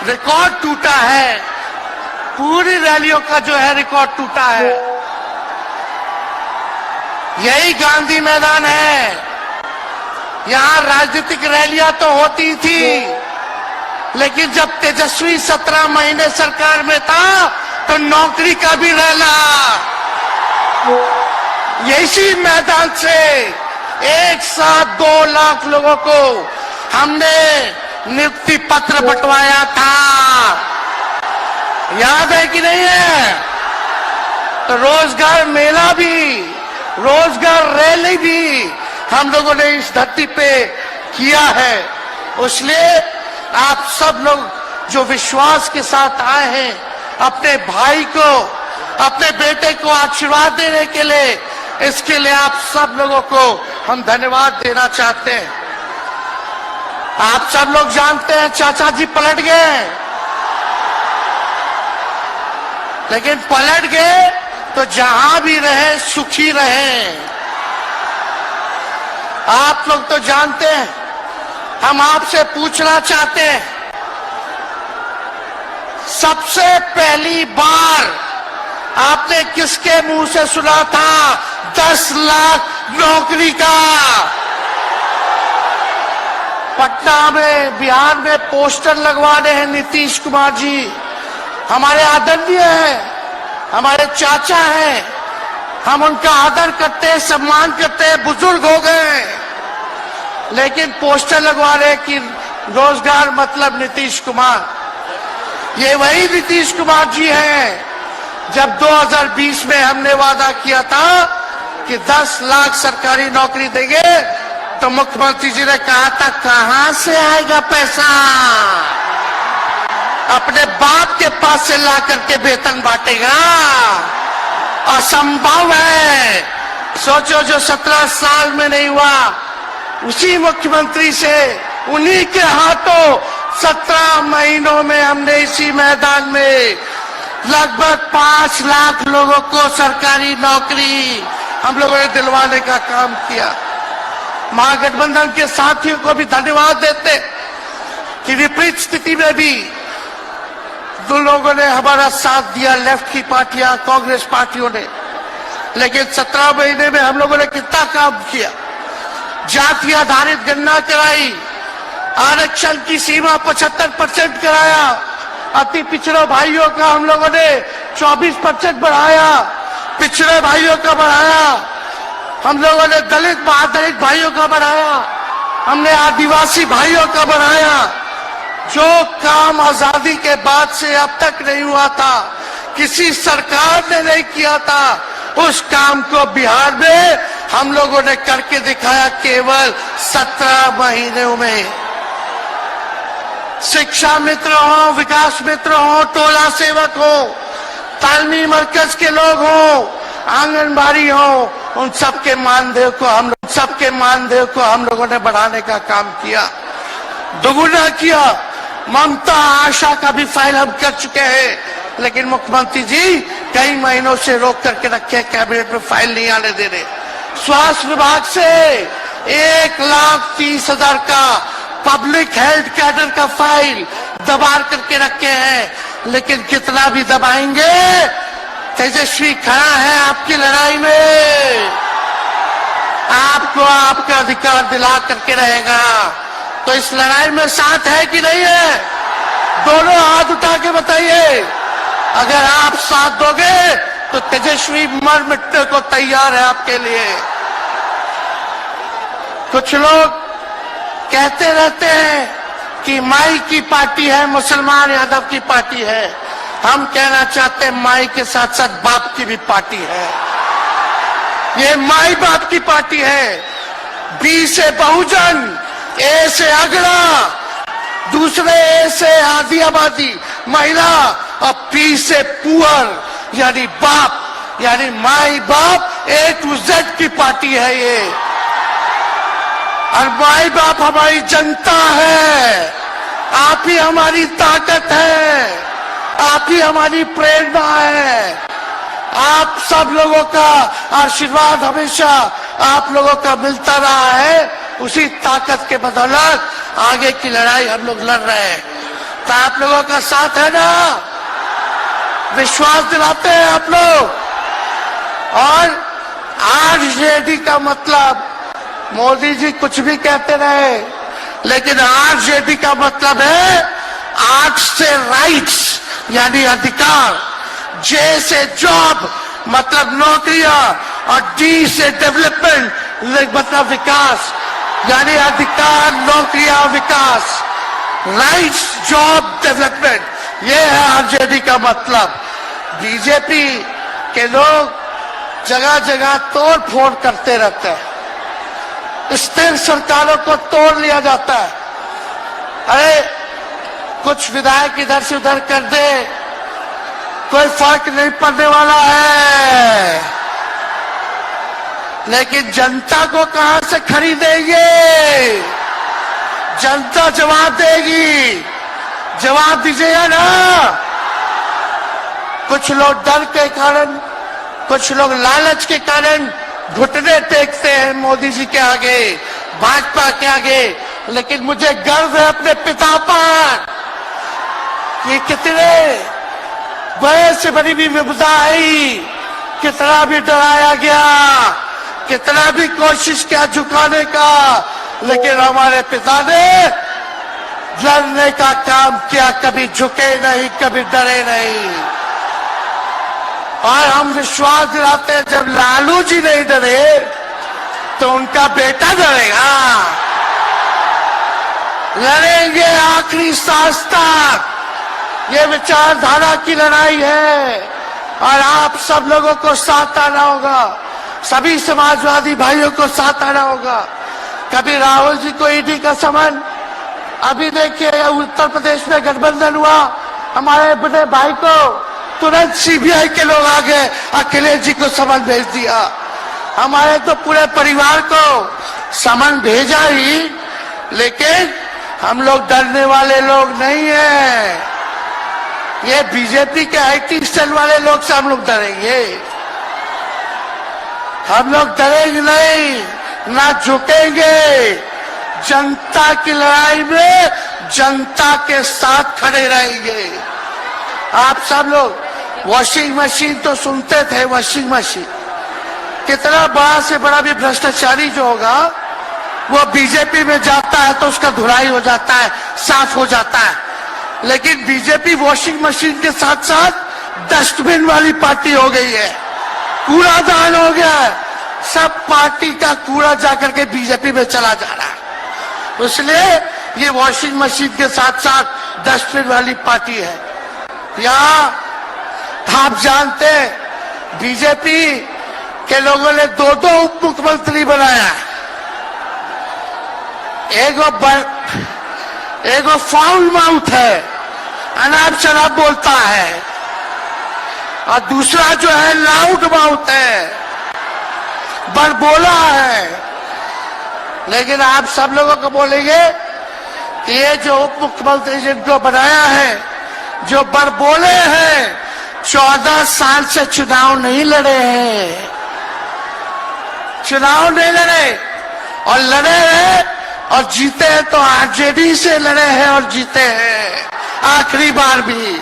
Record टूटा है, पूरी रैलियों का जो है रिकॉर्ड टूटा है। यही गांधी मैदान है, यहां राजनीतिक रैलियां तो होती थी, लेकिन जब तेजस्वी 17 महीने सरकार में था तो नौकरी का भी रैला यही मैदान से एक साथ 2 लाख लोगों को हमने नियुक्ति पत्र बंटवाया था। याद है कि नहीं है? तो रोजगार मेला भी, रोजगार रैली भी हम लोगों ने इस धरती पे किया है। इसलिए आप सब लोग जो विश्वास के साथ आए हैं, अपने भाई को, अपने बेटे को आशीर्वाद देने के लिए, इसके लिए आप सब लोगों को हम धन्यवाद देना चाहते हैं। आप सब लोग जानते हैं चाचा जी पलट गए, लेकिन पलट गए तो जहां भी रहे सुखी रहे। आप लोग तो जानते हैं, हम आपसे पूछना चाहते हैं, सबसे पहली बार आपने किसके मुंह से सुना था 10 लाख नौकरी का? पटना में, बिहार में पोस्टर लगवा रहे हैं नीतीश कुमार जी। हमारे आदरणीय हैं, हमारे चाचा हैं, हम उनका आदर करते हैं, सम्मान करते हैं, बुजुर्ग हो गए, लेकिन पोस्टर लगवा रहे कि रोजगार मतलब नीतीश कुमार। ये वही नीतीश कुमार जी हैं जब 2020 में हमने वादा किया था कि 10 लाख सरकारी नौकरी देंगे, तो मुख्यमंत्री जी ने कहा था कहां से आएगा पैसा? अपने बाप के पास से ला करके वेतन बांटेगा? असंभव है। सोचो, जो 17 साल में नहीं हुआ, उसी मुख्यमंत्री से, उन्हीं के हाथों 17 महीनों में हमने इसी मैदान में लगभग 5 लाख लोगों को सरकारी नौकरी हम लोगों ने दिलवाने का काम किया। महागठबंधन के साथियों को भी धन्यवाद देते कि विपरीत स्थिति में भी दो लोगों ने हमारा साथ दिया, लेफ्ट की पार्टियां, कांग्रेस पार्टियों ने। लेकिन 17 महीने में हम लोगों ने कितना काम किया? जाति आधारित गणना कराई, आरक्षण की सीमा 75% कराया, अति पिछड़े भाइयों का हम लोगों ने 24% बढ़ाया, पिछड़े भाइयों का बढ़ाया, हम लोगों ने दलित महादलित भाइयों का बढ़ाया, हमने आदिवासी भाइयों का बढ़ाया। जो काम आजादी के बाद से अब तक नहीं हुआ था, किसी सरकार ने नहीं किया था, उस काम को बिहार में हम लोगों ने करके दिखाया केवल 17 महीनों में। शिक्षा मित्र हो, विकास मित्र हो, टोला सेवक हो, तालमी मरकज के लोग हो, आंगनबाड़ी हो, उन सबके मानदेय को हम लोगों ने बढ़ाने का काम किया, दोगुना किया। ममता आशा का भी फाइल हम कर चुके हैं, लेकिन मुख्यमंत्री जी कई महीनों से रोक करके रखे, कैबिनेट में फाइल नहीं आने दे रहे। स्वास्थ्य विभाग से 1,30,000 का पब्लिक हेल्थ कैडर का फाइल दबा करके रखे हैं, लेकिन कितना भी दबाएंगे, तेजस्वी खड़ा है आपकी लड़ाई में, आपको आपका अधिकार दिला करके रहेगा। तो इस लड़ाई में साथ है कि नहीं है? दोनों हाथ उठा के बताइए। अगर आप साथ दोगे तो तेजस्वी मर मिटने को तैयार है आपके लिए। कुछ लोग कहते रहते हैं कि माई की पार्टी है, मुसलमान यादव की पार्टी है। हम कहना चाहते हैं माई के साथ साथ बाप की भी पार्टी है। ये माई बाप की पार्टी है। बी से बहुजन, ए से अगड़ा, दूसरे ए से आदि आबादी महिला, और पी से पुअर यानी बाप, यानी माई बाप, ए टू जेड की पार्टी है ये। और माई बाप हमारी जनता है, आप ही हमारी ताकत है, आप ही हमारी प्रेरणा है। आप सब लोगों का आशीर्वाद हमेशा आप लोगों का मिलता रहा है, उसी ताकत के बदौलत आगे की लड़ाई हम लोग लड़ रहे हैं। तो आप लोगों का साथ है ना? विश्वास दिलाते हैं आप लोग? और आरजेडी का मतलब, मोदी जी कुछ भी कहते रहे, लेकिन आरजेडी का मतलब है आर से राइट्स यानी अधिकार, जे से जॉब मतलब नौकरियां, और डी से डेवलपमेंट मतलब विकास, यानी अधिकार, नौकरियां, विकास, राइट्स, जॉब, डेवलपमेंट, ये है आरजेडी का मतलब। बीजेपी के लोग जगह जगह तोड़ फोड़ करते रहते हैं, स्थिर सरकारों को तोड़ लिया जाता है। अरे कुछ विधायक इधर से उधर कर दे, कोई फर्क नहीं पड़ने वाला है, लेकिन जनता को कहां से खरीदेंगे? जनता जवाब देगी, जवाब दीजिएगा ना। कुछ लोग डर के कारण, कुछ लोग लालच के कारण घुटने टेकते हैं मोदी जी के आगे, भाजपा के आगे, लेकिन मुझे गर्व है अपने पिता पर। ये कितने बड़े से बड़ी भी विपदा आई, कितना भी डराया गया, कितना भी कोशिश किया झुकाने का, लेकिन हमारे पिता ने लड़ने का काम किया, कभी झुके नहीं, कभी डरे नहीं। और हम विश्वास दिलाते हैं, जब लालू जी नहीं डरे तो उनका बेटा डरेगा। लड़ेंगे आखिरी सांस तक, ये विचारधारा की लड़ाई है, और आप सब लोगों को साथ आना होगा, सभी समाजवादी भाइयों को साथ आना होगा। कभी राहुल जी को ईडी का समन, अभी देखिए उत्तर प्रदेश में गठबंधन हुआ, हमारे बड़े भाई को तुरंत सीबीआई के लोग आ गए, अखिलेश जी को समन भेज दिया। हमारे तो पूरे परिवार को समन भेजा ही, लेकिन हम लोग डरने वाले लोग नहीं हैं। ये बीजेपी के आईटी सेल वाले लोग से हम लोग डरेंगे? हम लोग डरेंगे नहीं, ना झुकेंगे। जनता की लड़ाई में जनता के साथ खड़े रहेंगे। आप सब लोग वॉशिंग मशीन तो सुनते थे, वॉशिंग मशीन, कितना बड़ा से बड़ा भी भ्रष्टाचारी जो होगा वो बीजेपी में जाता है तो उसका धुलाई हो जाता है, साफ हो जाता है। लेकिन बीजेपी वॉशिंग मशीन के साथ साथ डस्टबिन वाली पार्टी हो गई है, कूड़ादान हो गया है, सब पार्टी का कूड़ा जाकर के बीजेपी में चला जा रहा है। इसलिए ये वॉशिंग मशीन के साथ साथ डस्टबिन वाली पार्टी है। यहाँ आप जानते हैं बीजेपी के लोगों ने दो उप मुख्यमंत्री बनाया। एगो फाउल माउथ है, अनाप शनाप बोलता है, और दूसरा जो है लाउड माउथ है, बड़बोला है। लेकिन आप सब लोगों को बोलेंगे कि ये जो उप मुख्यमंत्री जिनको बनाया है, जो बड़बोले हैं, 14 साल से चुनाव नहीं लड़े हैं, चुनाव नहीं लड़े, और लड़े हैं और जीते हैं तो आरजेडी से लड़े हैं और जीते हैं आखिरी बार भी।